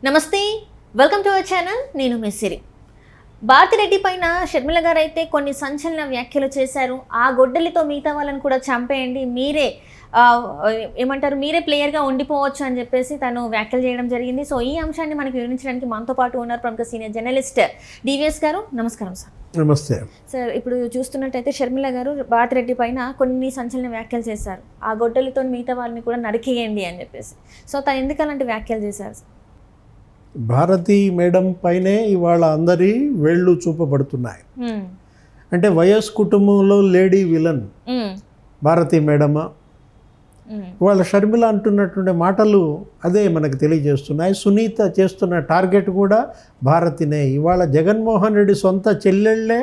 నమస్తే, welcome to our channel. నేను మిస్సిరి. భారతిరెడ్డి పైన షర్మిల గారు అయితే కొన్ని సంచలన వ్యాఖ్యలు చేశారు. ఆ గొడ్డలితో మిగతా వాళ్ళని కూడా చంపేయండి, మీరే మీరే ప్లేయర్గా ఉండిపోవచ్చు అని చెప్పేసి తను వ్యాఖ్యలు చేయడం జరిగింది. సో ఈ అంశాన్ని మనకి వివరించడానికి మనతో పాటు ఉన్నారు ప్రముఖ సీనియర్ జర్నలిస్ట్ డివిఎస్ గారు. నమస్కారం సార్. నమస్తే సార్, ఇప్పుడు చూస్తున్నట్టయితే షర్మిల గారు భారతిరెడ్డి పైన కొన్ని సంచలన వ్యాఖ్యలు చేశారు. ఆ గొడ్డలితో మిగతా వాళ్ళని కూడా నరికేయండి అని చెప్పేసి. సో తను ఎందుకు అలాంటి వ్యాఖ్యలు చేశారు? భారతి మేడం పైనే ఇవాళ అందరి వేళ్ళు చూపబడుతున్నాయి. అంటే వైఎస్ కుటుంబంలో లేడీ విలన్ భారతి మేడమా, వాళ్ళ షర్మిల అంటున్నటువంటి మాటలు అదే మనకు తెలియజేస్తున్నాయి. సునీత చేస్తున్న టార్గెట్ కూడా భారతినే. ఇవాళ జగన్మోహన్ రెడ్డి సొంత చెల్లెళ్ళే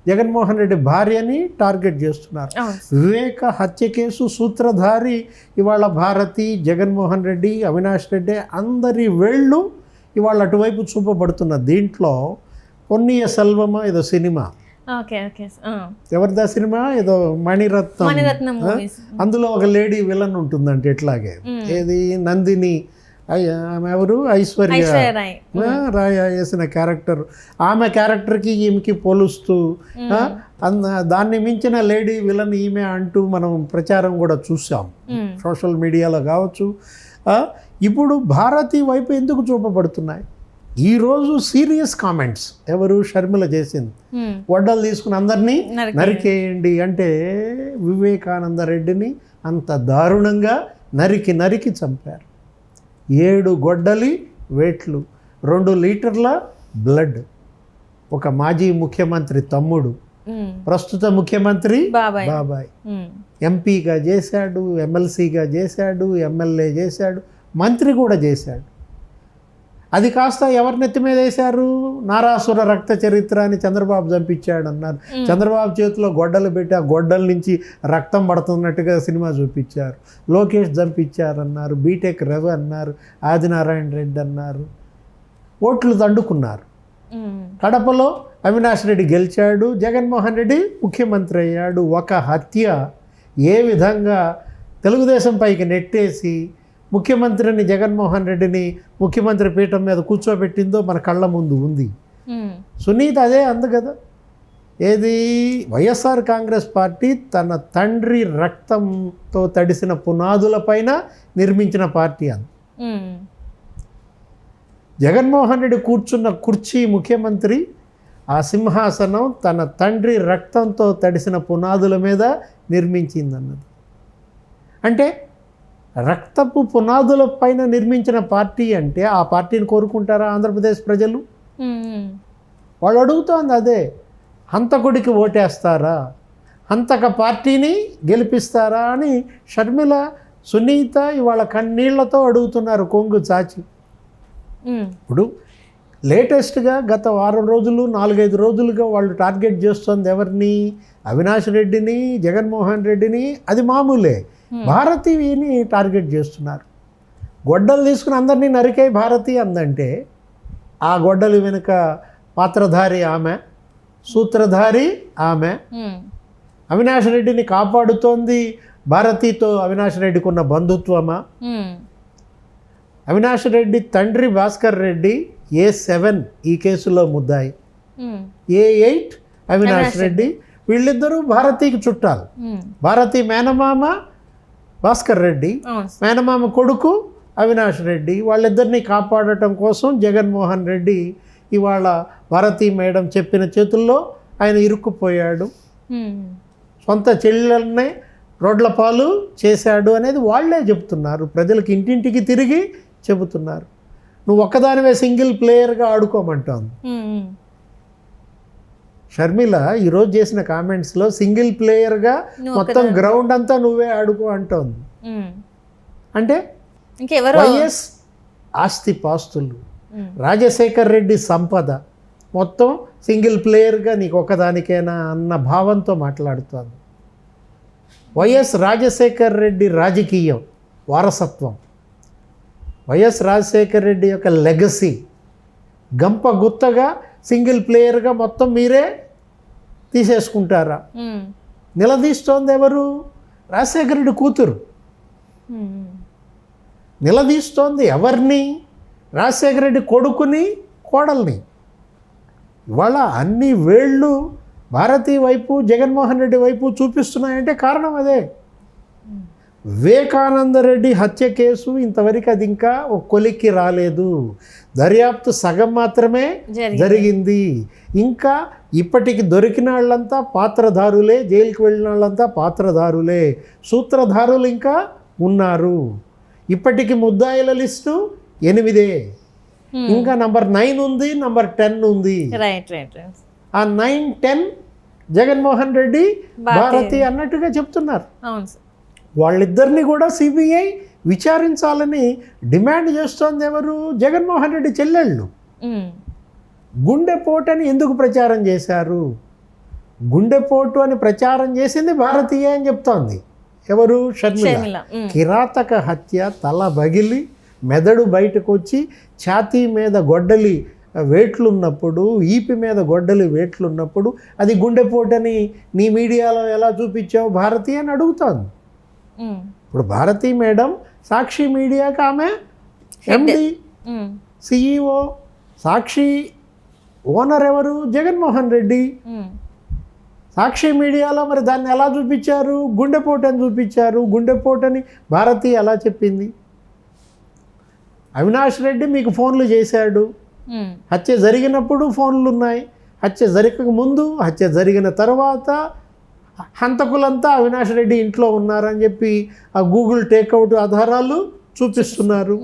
జగన్మోహన్ రెడ్డి భార్యని టార్గెట్ చేస్తున్నారు. వివేక హత్య కేసు సూత్రధారి ఇవాళ భారతి, జగన్మోహన్ రెడ్డి, అవినాష్ రెడ్డి అందరి వేళ్ళు ఇవాళ అటువైపు చూపబడుతున్న. దీంట్లో పొన్నియ సెల్వమా ఏదో సినిమా, ఎవరిదా సినిమా, ఏదో మణిరత్నం, అందులో ఒక లేడీ విలన్ ఉంటుందంటే ఎట్లాగే, ఏది నందిని, ఎవరు ఐశ్వర్య రాయ్ వేసిన క్యారెక్టర్, ఆమె క్యారెక్టర్కి ఈమెకి పోలుస్తూ దాన్ని మించిన లేడీ విలన్ ఈమె అంటూ మనం ప్రచారం కూడా చూసాం సోషల్ మీడియాలో కావచ్చు. ఇప్పుడు భారతి వైపు ఎందుకు చూపబడుతున్నాయి? ఈరోజు సీరియస్ కామెంట్స్ ఎవరు షర్మిల చేసింది, వడ్డలు తీసుకుని అందరినీ నరికేయండి అంటే వివేకానంద రెడ్డిని అంత దారుణంగా నరికి చంపారు. 7 గొడ్డలి వేట్లు, 2 లీటర్ల బ్లడ్. ఒక మాజీ ముఖ్యమంత్రి తమ్ముడు, ప్రస్తుత ముఖ్యమంత్రి బాబాయ్, ఎంపీగా చేశాడు, ఎమ్మెల్సీగా చేశాడు, ఎమ్మెల్యే చేశాడు, మంత్రి కూడా చేశాడు. అది కాస్త ఎవరి నెత్తి మీద వేశారు? నారాసుర రక్త చరిత్ర అని చంద్రబాబు చంపించాడు అన్నారు. చంద్రబాబు చేతిలో గొడ్డలు పెట్టి ఆ గొడ్డల నుంచి రక్తం పడుతున్నట్టుగా సినిమా చూపించారు. లోకేష్ చంపించారన్నారు, బీటెక్ రవి అన్నారు, ఆదినారాయణ రెడ్డి అన్నారు. ఓట్లు దండుకున్నారు. కడపలో అవినాష్ రెడ్డి గెలిచాడు, జగన్మోహన్ రెడ్డి ముఖ్యమంత్రి అయ్యాడు. ఒక హత్య ఏ విధంగా తెలుగుదేశం పైకి నెట్టేసి ముఖ్యమంత్రిని, జగన్మోహన్ రెడ్డిని ముఖ్యమంత్రి పీఠం మీద కూర్చోబెట్టిందో మన కళ్ళ ముందు ఉంది. సునీత అదే అంది కదా, ఏది వైఎస్ఆర్ కాంగ్రెస్ పార్టీ తన తండ్రి రక్తంతో తడిసిన పునాదులపైన నిర్మించిన పార్టీ అంది. జగన్మోహన్ రెడ్డి కూర్చున్న కుర్చీ, ముఖ్యమంత్రి ఆ సింహాసనం తన తండ్రి రక్తంతో తడిసిన పునాదుల మీద నిర్మించిందన్నది. అంటే రక్తపు పునాదుల పైన నిర్మించిన పార్టీ అంటే ఆ పార్టీని కోరుకుంటారా ఆంధ్రప్రదేశ్ ప్రజలు? వాళ్ళు అడుగుతోంది అదే. హంతకుడికి ఓటేస్తారా, హంతక పార్టీని గెలిపిస్తారా అని షర్మిల, సునీత ఇవాళ కన్నీళ్లతో అడుగుతున్నారు కొంగు చాచి. ఇప్పుడు లేటెస్ట్గా గత వారం రోజులు 4-5 రోజులుగా వాళ్ళు టార్గెట్ చేస్తుంది ఎవరిని? అవినాష్ రెడ్డిని, జగన్మోహన్ రెడ్డిని. అది మామూలే. భారతిని టార్గెట్ చేస్తున్నారు. గొడ్డలు తీసుకుని అందరినీ నరికే భారతి అందంటే ఆ గొడ్డలి వెనుక పాత్రధారి ఆమె, సూత్రధారి ఆమె. అవినాష్ రెడ్డిని కాపాడుతోంది భారతితో అవినాష్ రెడ్డికి ఉన్న బంధుత్వమా? అవినాష్ రెడ్డి తండ్రి భాస్కర్ రెడ్డి A7 ఈ కేసులో ముద్దాయి, A8 అవినాష్ రెడ్డి. వీళ్ళిద్దరూ భారతికి చుట్టాలు. భారతి మేనమామ భాస్కర్ రెడ్డి, మేనమామ కొడుకు అవినాష్ రెడ్డి. వాళ్ళిద్దరినీ కాపాడటం కోసం జగన్మోహన్ రెడ్డి ఇవాళ భారతి మేడం చెప్పిన చేతుల్లో ఆయన ఇరుక్కుపోయాడు. సొంత చెల్లెల్నే రోడ్ల పాలు చేశాడు అనేది వాళ్ళే చెబుతున్నారు. ప్రజలకు ఇంటింటికి తిరిగి చెబుతున్నారు. నువ్వు ఒక్కదానివే సింగిల్ ప్లేయర్గా ఆడుకోమంటాను. షర్మిల ఈరోజు చేసిన కామెంట్స్లో సింగిల్ ప్లేయర్గా మొత్తం గ్రౌండ్ అంతా నువ్వే ఆడుకో అంటోంది. అంటే వైఎస్ ఆస్తి పాస్తులు, రాజశేఖర్ రెడ్డి సంపద మొత్తం సింగిల్ ప్లేయర్గా నీకు ఒక్కదానికైనా అన్న భావంతో మాట్లాడుతోంది. వైఎస్ రాజశేఖర్ రెడ్డి రాజకీయం, వారసత్వం, వైఎస్ రాజశేఖర్ రెడ్డి యొక్క లెగసీ గంప గుత్తగా సింగిల్ ప్లేయర్గా మొత్తం మీరే తీసేసుకుంటారా? నిలదీస్తోంది ఎవరు? రాజశేఖర రెడ్డి కూతురు. నిలదీస్తోంది ఎవరిని? రాజశేఖర రెడ్డి కొడుకుని కోడల్ని. ఇవాళ అన్ని వేళ్ళు భారతి వైపు జగన్మోహన్ రెడ్డి వైపు చూపిస్తున్నాయంటే కారణం అదే. వివేకానంద రెడ్డి హత్య కేసు ఇంతవరకు అది ఇంకా ఒక కొలిక్కి రాలేదు. దర్యాప్తు సగం మాత్రమే జరిగింది. ఇంకా ఇప్పటికి దొరికిన వాళ్ళంతా పాత్రధారులే, జైలుకి వెళ్ళిన వాళ్ళంతా పాత్రధారులే, సూత్రధారులు ఇంకా ఉన్నారు. ఇప్పటికి ముద్దాయిల లిస్టు 8. ఇంకా నంబర్ 9 ఉంది, నంబర్ 10 ఉంది. ఆ 9, 10 జగన్మోహన్ రెడ్డి భారతి అన్నట్టుగా చెప్తున్నారు. వాళ్ళిద్దరిని కూడా సిబిఐ విచారించాలని డిమాండ్ చేస్తోంది ఎవరు? జగన్మోహన్ రెడ్డి చెల్లెళ్ళు. గుండెపోటు అని ఎందుకు ప్రచారం చేశారు? గుండెపోటు అని ప్రచారం చేసింది భారతీయ అని చెప్తోంది. ఎవరు? షర్మిల. కిరాతక హత్య, తల బగిలి మెదడు బయటకు వచ్చి ఛాతీ మీద గొడ్డలి వేట్లున్నప్పుడు, ఈపి మీద గొడ్డలి వేట్లున్నప్పుడు అది గుండెపోటని నీ మీడియాలో ఎలా చూపించావు భారతి అని అడుగుతోంది. ఇప్పుడు భారతి మేడం సాక్షి మీడియాకి ఆమె ఎండి, సిఇఓ. సాక్షి ఓనర్ ఎవరు? జగన్మోహన్ రెడ్డి. సాక్షి మీడియాలో మరి దాన్ని ఎలా చూపించారు? గుండెపోటు అని చూపించారు. గుండెపోటు అని భారతి ఎలా చెప్పింది? అవినాష్ రెడ్డి మీకు ఫోన్లు చేశాడు. హత్య జరిగినప్పుడు ఫోన్లు ఉన్నాయి, హత్య జరగక ముందు, హత్య జరిగిన తర్వాత హంతకులంతా అవినాష్ రెడ్డి ఇంట్లో ఉన్నారని చెప్పి ఆ గూగుల్ టేక్అవుట్ ఆధారాలు చూపిస్తున్నారు.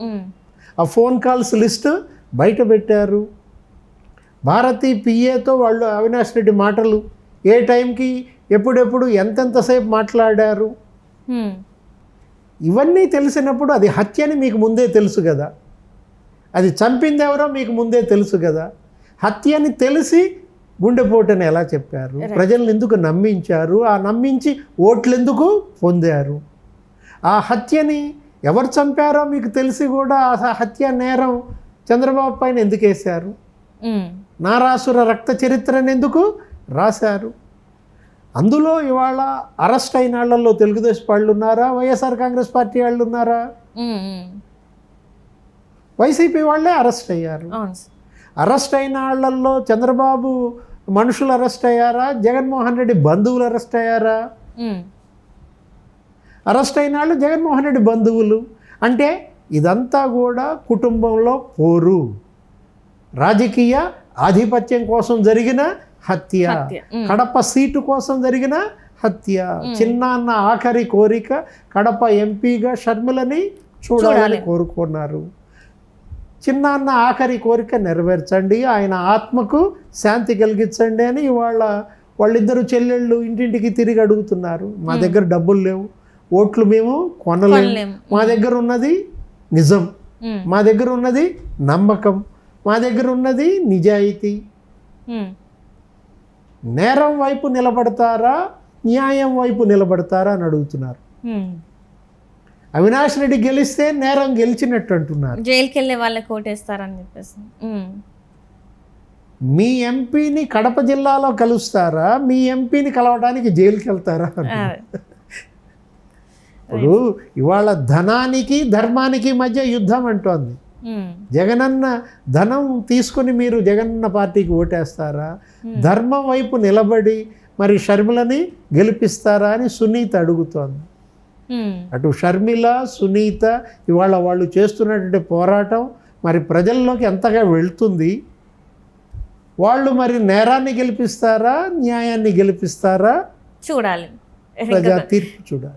ఆ ఫోన్ కాల్స్ లిస్ట్ బయట పెట్టారు. భారతి పిఏతో వాళ్ళు అవినాష్ రెడ్డి మాటలు ఏ టైంకి ఎప్పుడెప్పుడు ఎంతెంతసేపు మాట్లాడారు, ఇవన్నీ తెలిసినప్పుడు అది హత్య అని మీకు ముందే తెలుసు కదా, అది చంపింది ఎవరో మీకు ముందే తెలుసు కదా. హత్య అని తెలిసి గుండెపోటని ఎలా చెప్పారు? ప్రజలను ఎందుకు నమ్మించారు? ఆ నమ్మించి ఓట్లు ఎందుకు పొందారు? ఆ హత్యని ఎవరు చంపారో మీకు తెలిసి కూడా ఆ హత్య నేరం చంద్రబాబు పైన ఎందుకు వేశారు? నారాసుర రక్త చరిత్రను ఎందుకు రాశారు? అందులో ఇవాళ అరెస్ట్ అయిన వాళ్ళల్లో తెలుగుదేశం వాళ్ళు ఉన్నారా? వైఎస్ఆర్ కాంగ్రెస్ పార్టీ వాళ్ళు ఉన్నారా? వైసీపీ వాళ్ళే అరెస్ట్ అయ్యారు. అరెస్ట్ అయిన వాళ్ళల్లో చంద్రబాబు మనుషులు అరెస్ట్ అయ్యారా? జగన్మోహన్ రెడ్డి బంధువులు అరెస్ట్ అయ్యారా? అరెస్ట్ అయిన వాళ్ళు జగన్మోహన్ రెడ్డి బంధువులు. అంటే ఇదంతా కూడా కుటుంబంలో పోరు, రాజకీయ ఆధిపత్యం కోసం జరిగిన హత్య, కడప సీటు కోసం జరిగిన హత్య. చిన్నాన్న ఆఖరి కోరిక కడప ఎంపీగా షర్మిలని చూడాలని కోరుకున్నారు. చిన్నాన్న ఆఖరి కోరిక నెరవేర్చండి, ఆయన ఆత్మకు శాంతి కలిగించండి అని వాళ్ళిద్దరు చెల్లెళ్ళు ఇంటింటికి తిరిగి అడుగుతున్నారు. మా దగ్గర డబ్బులు లేవు, ఓట్లు మేము కొనలేము, మా దగ్గర ఉన్నది నిజం, మా దగ్గర ఉన్నది నమ్మకం, మా దగ్గర ఉన్నది నిజాయితీ. నేరం వైపు నిలబడతారా, న్యాయం వైపు నిలబడతారా అని అడుగుతున్నారు. అవినాష్ రెడ్డి గెలిస్తే నేరం గెలిచినట్టు అంటున్నారు. జైలుకి వెళ్ళే వాళ్ళకి ఓటేస్తారని చెప్పేసి. మీ ఎంపీని కడప జిల్లాలో కలుస్తారా, మీ ఎంపీని కలవడానికి జైలుకి వెళ్తారా? ఇప్పుడు ఇవాళ ధనానికి ధర్మానికి మధ్య యుద్ధం అంటోంది. జగనన్న ధనం తీసుకుని మీరు జగనన్న పార్టీకి ఓటేస్తారా, ధర్మం వైపు నిలబడి మరి షర్మిలని గెలిపిస్తారా అని సునీత అడుగుతోంది. అటు షర్మిల, సునీత ఇవాళ వాళ్ళు చేస్తున్నటువంటి పోరాటం మరి ప్రజల్లోకి ఎంతగా వెళ్తుంది? వాళ్ళు మరి నేరాన్ని గెలిపిస్తారా, న్యాయాన్ని గెలిపిస్తారా? చూడాలి, ప్రజా తీర్పు చూడాలి.